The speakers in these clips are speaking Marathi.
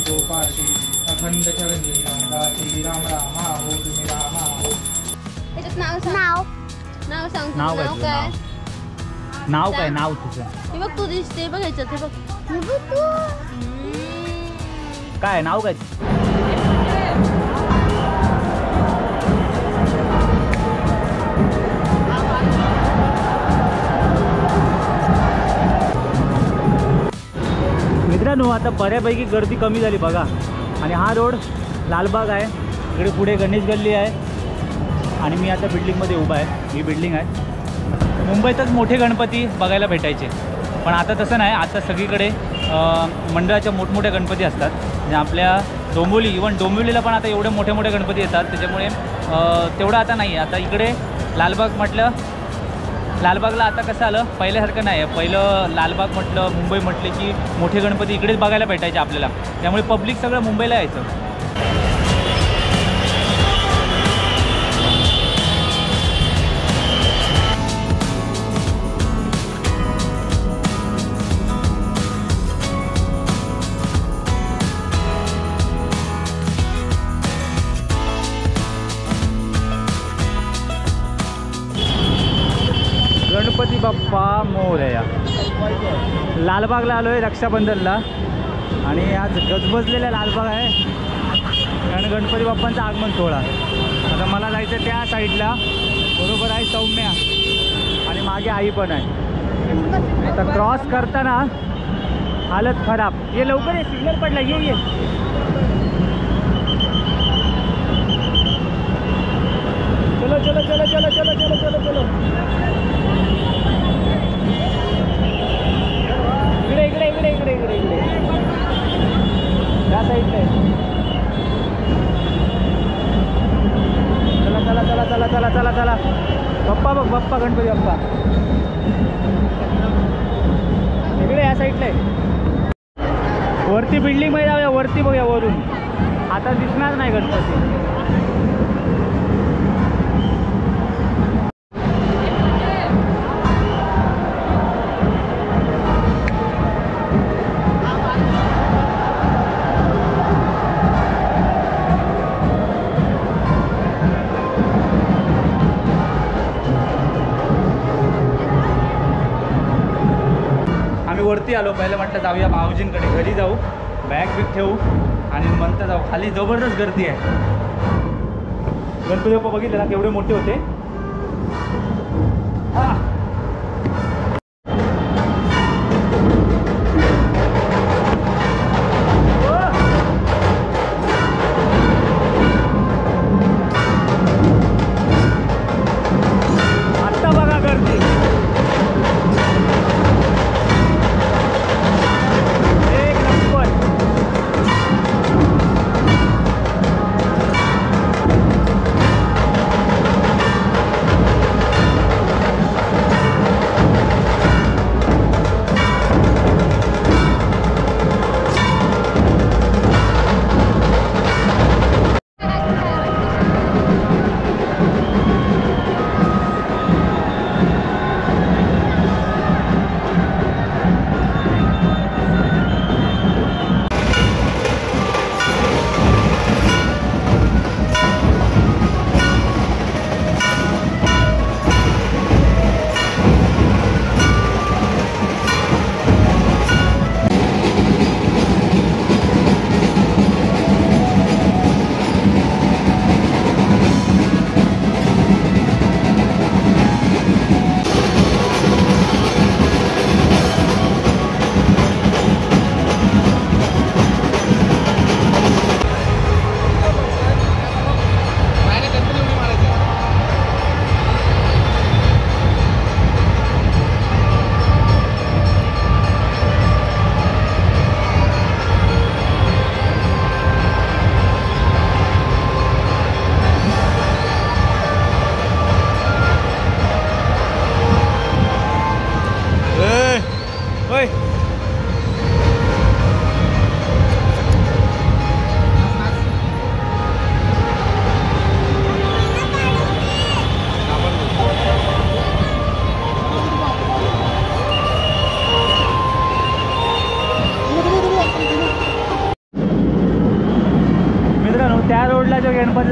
गोपाशी अखंड चरणी रामदासी राम राम हो तुम्ही राम हो. नाव सांग. नाव काय? नाव काय? नाव तुझं हे बघ तू दिसते बघ ह्याच्यात. हे बघ काय नाव काय? मित्रांनो आता बऱ्यापैकी गर्दी कमी झाली बघा. आणि हा रोड लालबाग आहे. इकडे पुढे गणेश गल्ली आहे आणि मी आता बिल्डिंगमध्ये उभा आहे. ही बिल्डिंग आहे. मुंबईतच मोठे गणपती बघायला भेटायचे पण आता तसं नाही. आता सगळीकडे मंडळाच्या मोठमोठे गणपती असतात. म्हणजे आपल्या डोंबिवली इवन डोंबिवलीला पण आता एवढे मोठे मोठे गणपती येतात. त्याच्यामुळे तेवढं आता नाही. आता इकडे लालबाग म्हटलं, लालबागला आता कसं आलं पहिल्यासारखं नाही आहे. पहिलं लालबाग म्हटलं मुंबई म्हटले की मोठे गणपती इकडेच बघायला भेटायचे आपल्याला. त्यामुळे पब्लिक सगळं मुंबईला यायचं. गणपती बाप्पा मोरया. लालबागला आलो आहे रक्षाबंधनला आणि आज गजबजलेला लालबाग आहे कारण गणपती बाप्पांचं आगमन सोहळा. आता मला जायचं त्या साईडला. बरोबर आहे सौम्या आणि मागे आई पण आहे. आता क्रॉस करताना हालत खराब. ये लवकर ये, सिग्नल पडला. ये चलो चलो चलो चलो चलो चलो चलो चलो. इकडे इकडे इकडे इकडे इकडे या साईडला. चला चला चला चला चला चला चला. बाप्पा बघ, बाप्पा गणपती बाप्पा इकडे या साईडला आहे. वरती बिल्डिंगमध्ये जाऊया. वरती बघूया वरून. आता दिसणार नाही गणपती. वरती आलो. पहिलं म्हटलं जाऊया भाऊजींकडे, घरी जाऊ, बॅग बिग ठेवू आणि नंतर जाऊ. खाली जबरदस्त गर्दी आहे. गणपती बाप्पा बघितले ना केवढे मोठे होते. आत्ता बघा गर्दी.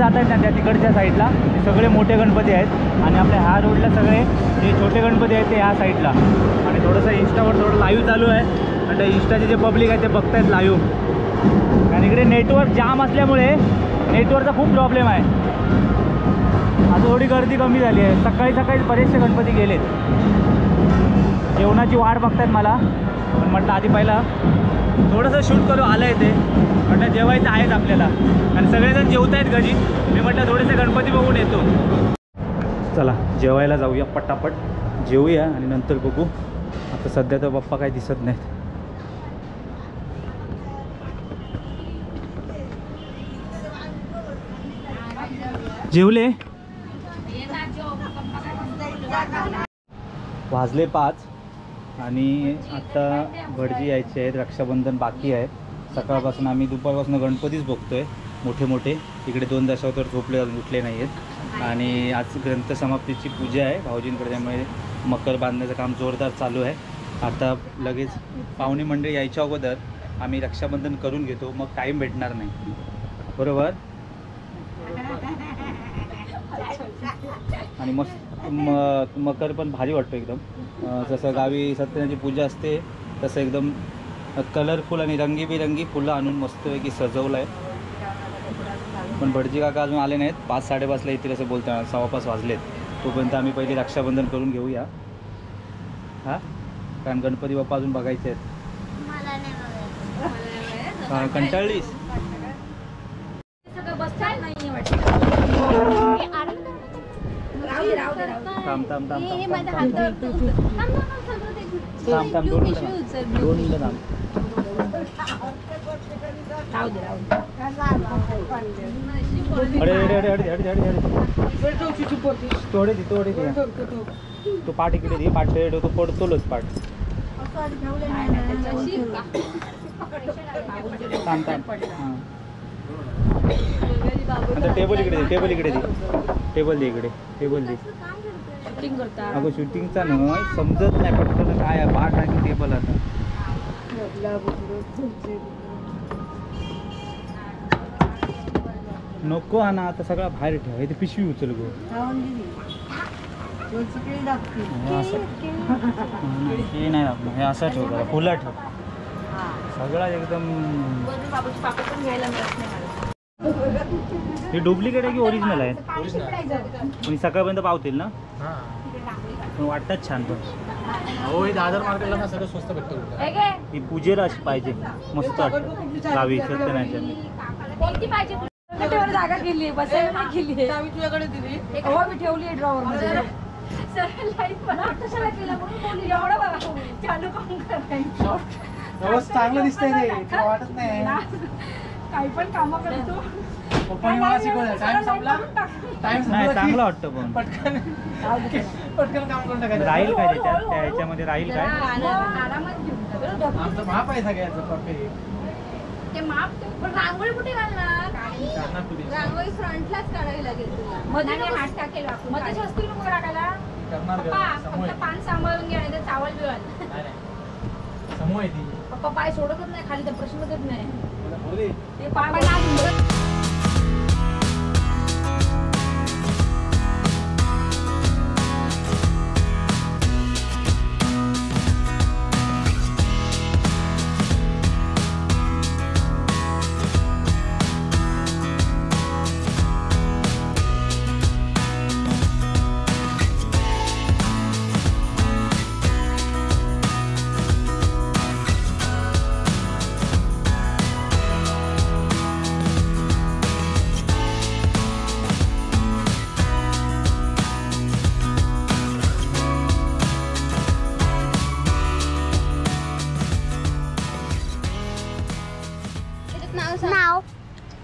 जात आहेत ना त्या तिकडच्या साईडला ते सगळे मोठे गणपती आहेत आणि आपल्या ह्या रोडला सगळे जे छोटे गणपती आहेत ते ह्या साईडला. आणि थोडंसं इंस्टावर थोडं लाईव्ह चालू आहे आणि त्या इंस्टाचे जे पब्लिक आहे ते बघतायत लाईव्ह. आणि इकडे नेटवर्क जाम असल्यामुळे नेटवर्कचा खूप प्रॉब्लेम आहे. आता थोडी गर्दी कमी झाली आहे. सकाळी सकाळी बरेचसे गणपती गेलेत. जेवणाची वाट बघतायत मला, पण म्हटलं आधी पहिला थोडंसं शूट करू. आलं आहे ते म्हटलं जेवायचं आहेच आपल्याला आणि सगळेजण जेवत आहेत घरी. मी म्हटलं थोडेसे गणपती बघून येतो. चला जेवायला जाऊया पटापट, जेवूया आणि नंतर बघू. आता सध्या तर पप्पा काही दिसत नाहीत. जेवले? वाजले 5 आणि आता भटजी यायचे आहेत. रक्षाबंधन बाकी आहे. सकाळपासून आम्ही दुपारपासून गणपतीच बघतोय मोठे मोठे. इकडे 2 दशावतार झोपले उठले नाही आहेत. आणि आज ग्रंथसमाप्तीची पूजा आहे भाऊजींकडे, त्यामुळे मकर बांधण्याचं काम जोरदार चालू आहे. आता लगेच पाहुणे मंडळी यायच्या अगोदर आम्ही रक्षाबंधन करून घेतो, मग टाईम भेटणार नाही. बरोबर? आणि मस्त मकर पण भारी वाटतो एकदम. जसं गावी सत्यनारायणाची पूजा असते तसं एकदम कलरफुल आणि रंगीबिरंगी फुलं आणून मस्तपैकी सजवलं आहे. पण भटजी काका अजून आले नाहीत. 5-5:30ला येतील असं बोलतात. 5:15 वाजलेत. तोपर्यंत आम्ही पहिली रक्षाबंधन करून घेऊया. हां, कारण गणपती बाप्पा अजून बघायचे आहेत. कंटाळलीस? थांब थांब थांब थांब थांब थांब 2 मिनिटं थांब. अरे अरे अरे अरे अरे अरे तोडे दे तोडे दे. तो पाठ इकडे दे. पाठ तो पडतोच पाठ. थांब थांब. हां आता टेबल इकडे दे. टेबल इकडे दे. टेबल दे इकडे. टेबल दे. अगं शूटिंगचा नाही समजत नाही पटकन काय आहे. पाठ आहे की टेबल? आता नको हा ना, आता सगळा बाहेर ठेवा. इथे पिशवी उचल गो. हे नाही आपलं, हे असं ठेव. फुला ठेव सगळा एकदम. हे डुप्लिकेट आहे की ओरिजिनल आहे? पण सकाळपर्यंत पावतील ना? पण वाटतात छान. पण हो, हे दादर मार्केटला ना सगळं स्वस्त भेटतं. ही पूजेला अशी पाहिजे, मस्त वाटतं. गावी सत्यनारायणाच्या कोणती पाहिजे? जागा केली बसायला नाही केली. आम्ही तुझ्याकडे दिली. हो मी ठेवली आहे ड्रॉवर मध्ये. चांगलं दिसतंय ते, वाटत नाही. काही पण काम करतो. पप्पांनी मला शिकवलं. टाइम संपला. नाही चांगलं वाटतं. पण पटकन पटकन काम करून टाकायचं. राहील काय त्याच्यात? त्या ह्याच्यामध्ये राहील काय? आरामात घेऊन आमचं माप आहे सगळ्याचं परफेक्ट. ते माप पण रांगोळी कुठे घालणार? रांगोळी फ्रंटलाच काढावी लागेल तुला. मध्ये हात टाकेल आपण. मध्ये असतील मग टाकायला. पप्पा पान सांभाळून घ्या, नाही चावल बिवल. समूह आहे ती. पप्पा पाय सोडतच नाही खाली, तर प्रश्नच येत नाही. ते पाय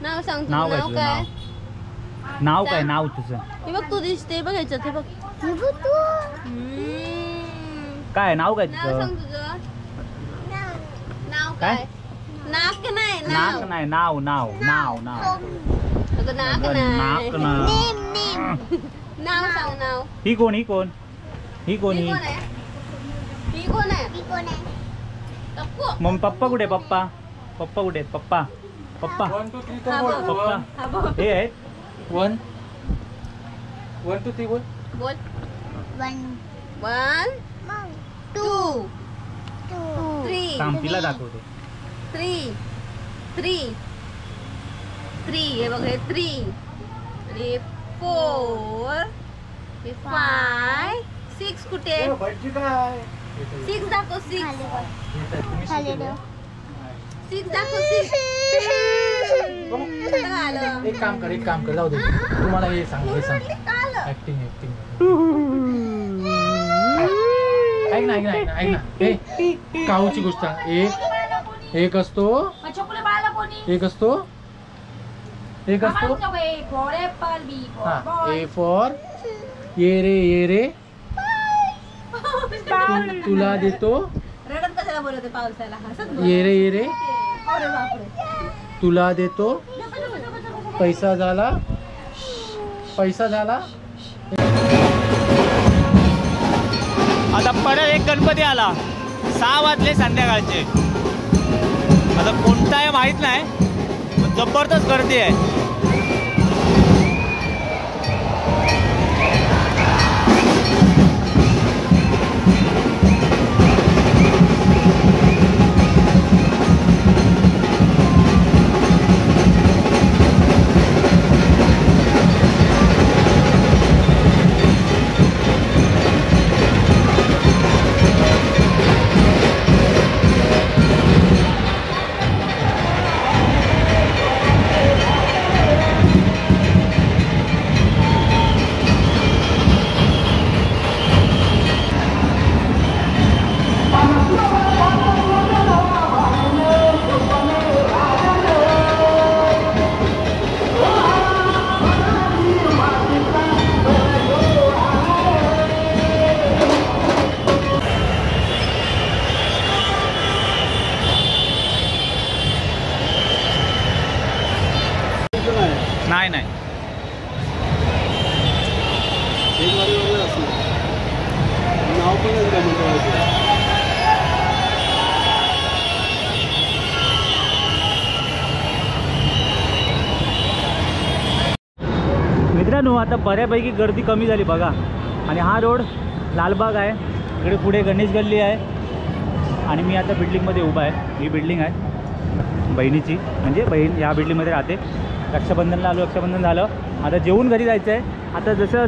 नाव सांग. नाव काय तुझं? नाव काय? नाव तुझं? हे बघ तू दिसते बघ ह्याच्यात. हे बघ काय नाव काय नाव सांग तुझं? तुझं. नाव काय? नाक नाही. नाक नाही. नाव नाव नाव नाव. अगं नाक नाक नाही. ना. नाव सांग. नाव. ही कोण? ही कोण? ही कोण? ही ही कोण आहे? ही कोण आहे? तप्पू. मग पप्पा कुठे? पप्पा पप्पा कुठे आहेत? पप्पा पप्पा One, two, three, हा बघ. four. पप्पा हा बघ. हे आहेत. 1 1 2 3 बोल. बोल. 1 2 3. थांब तिला दाखवते. 3 हे बघ हे 3 आणि 4 हे 5 6 कुठे? 6 दाखव. 6 दाखव. 6 आलं. एक काम कर जाऊ दे. तुम्हाला हे सांग ऍक्टिंग ऐक ना ए काऊची गोष्ट. एक असतो A फॉर ये रे तुला देतो. रडत कशाला बोलते पावसाला? हसत ये रे तुला देतो. पैसा झाला. आता परत एक गणपती आला. 6 वाजले संध्याकाळचे. आता कोणता आहे माहित नाही, पण जबरदस्त गर्दी आहे. नाही मित्रांनो, आता बऱ्यापैकी गर्दी कमी झाली बघा. आणि हा रोड लालबाग आहे. इकडे पुढे गणेश गल्ली आहे. आणि मी आता बिल्डिंगमध्ये उभा आहे. ही बिल्डिंग आहे बहिणीची, म्हणजे बहीण या बिल्डिंगमध्ये राहते. रक्षाबंधनला आलो. रक्षाबंधन झालं. आता जेवून घरी जायचं आहे. आता जसं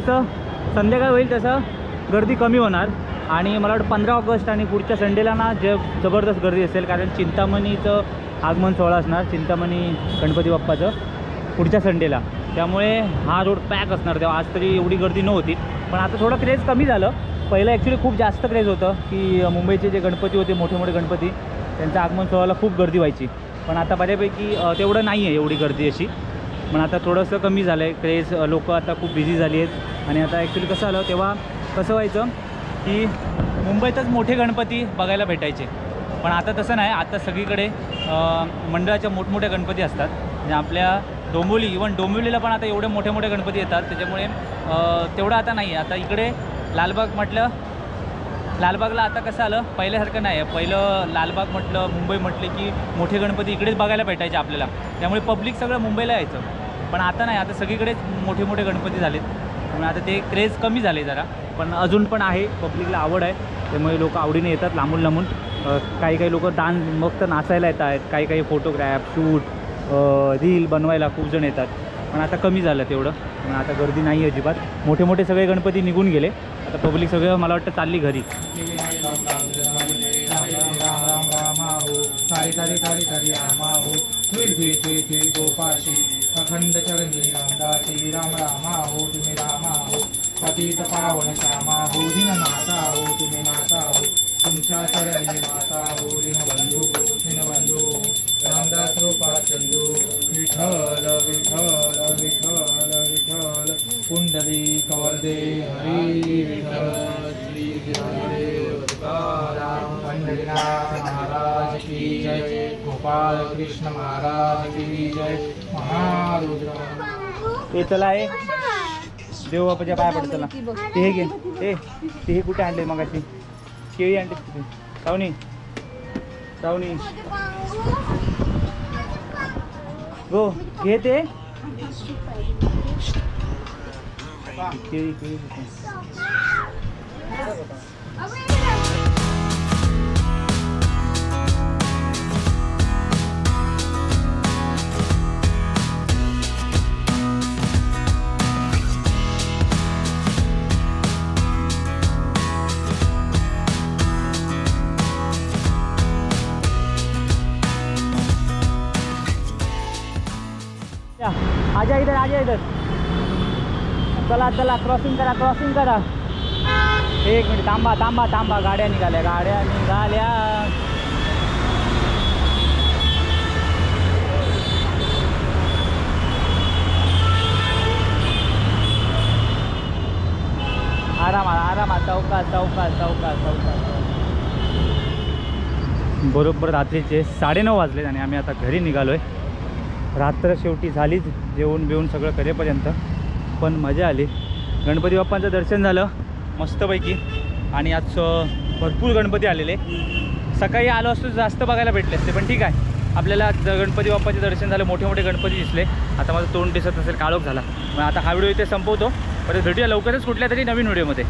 संध्याकाळ होईल तसं गर्दी कमी होणार. आणि मला वाटतं 15 ऑगस्ट आणि पुढच्या संडेला ना जबरदस्त गर्दी असेल, कारण चिंतामणीचं आगमन सोहळा असणार. चिंतामणी गणपती बाप्पाचं पुढच्या संडेला. त्यामुळे हा रोड पॅक असणार. तेव्हा आज तरी एवढी गर्दी नव्हती, पण आता थोडं क्रेज कमी झालं. पहिलं ॲक्च्युली खूप जास्त क्रेज होतं की मुंबईचे जे गणपती होते, मोठे मोठे गणपती, त्यांचं आगमन सोहळ्याला खूप गर्दी व्हायची. पण आता बऱ्यापैकी तेवढं नाही आहे एवढी गर्दी अशी. पण आता थोडंसं कमी झालं आहे क्रेज. लोक आता खूप बिझी झाली आहेत. आणि आता ॲक्च्युली कसं आलं, तेव्हा कसं व्हायचं की मुंबईतच मोठे गणपती बघायला भेटायचे. पण आता तसं नाही. आता सगळीकडे मंडळाच्या मोठमोठे गणपती असतात. म्हणजे आपल्या डोंबिवली, इवन डोंबिवलीला पण आता एवढे मोठे मोठे गणपती येतात. त्याच्यामुळे तेवढं आता नाही आहे. आता इकडे लालबागला आता कसं आलं, पहिल्यासारखं नाही आहे. पहिलं लालबाग म्हटलं, मुंबई म्हटले की मोठे गणपती इकडेच बघायला भेटायचे आपल्याला. त्यामुळे पब्लिक सगळं मुंबईला यायचं. पण आता नाही. आता सगळीकडेच मोठे मोठे गणपती झालेत. त्यामुळे आता ते क्रेज कमी झाले जरा. पण अजून पण आहे, पब्लिकला आवड आहे. त्यामुळे लोक आवडीने येतात लांबून. काही लोक मग नाचायला येत आहेत. काही फोटोग्राफ, शूट, रील बनवायला खूप जण येतात. पण आता कमी झालं तेवढं. पण आता गर्दी नाही अजिबात. मोठे मोठे सगळे गणपती निघून गेले. आता पब्लिक सगळं मला वाटतं चालली घरी. अखंड चरणी रामदासी राम रामा हो तुम्ही रामा हो. पतित पावन श्यामा हो दीननाथा हो तुम्ही नाथा हो. तुमच्या चरणी माता हो दीनबंधू रामदास रूपा चंदू. विठ्ठल विठ्ठल विठ्ठल विठ्ठल कुंडली कवरदे हरी विठ्ठल. श्री पंढरीनाथ महाराज की जय. गोपाल कृष्ण महाराज की जय. महारुद्र. ते चला आहे देव बापाच्या पाया पडत. चला ते हे घे. ते हे कुठे आणले मगाशी? केळी आणते तिथे. सावनी गो घे ते. केळी आजा इधर चला चला क्रॉसिंग करा एक मिनिट थांबा गाड्या निघाल्या आरामात चौकात बरोबर रात्रीचे 9:30 वाजले आणि आम्ही आता घरी निघालोय. रात्र शेवटी झालीच जेवून बिवून सगळं करेपर्यंत, पण मजा आली. गणपती बाप्पांचं दर्शन झालं मस्तपैकी आणि आज भरपूर गणपती आलेले. सकाळी आलो असतो जास्त बघायला भेटले असते, पण ठीक आहे. आपल्याला गणपती बाप्पाचे दर्शन झालं, मोठे मोठे गणपती दिसले. आता माझं तोंड दिसत असेल काळोख झाला. मग आता हा व्हिडिओ इथे संपवतो. परत भेटूया लवकरच कुठल्या तरी नवीन व्हिडिओमध्ये.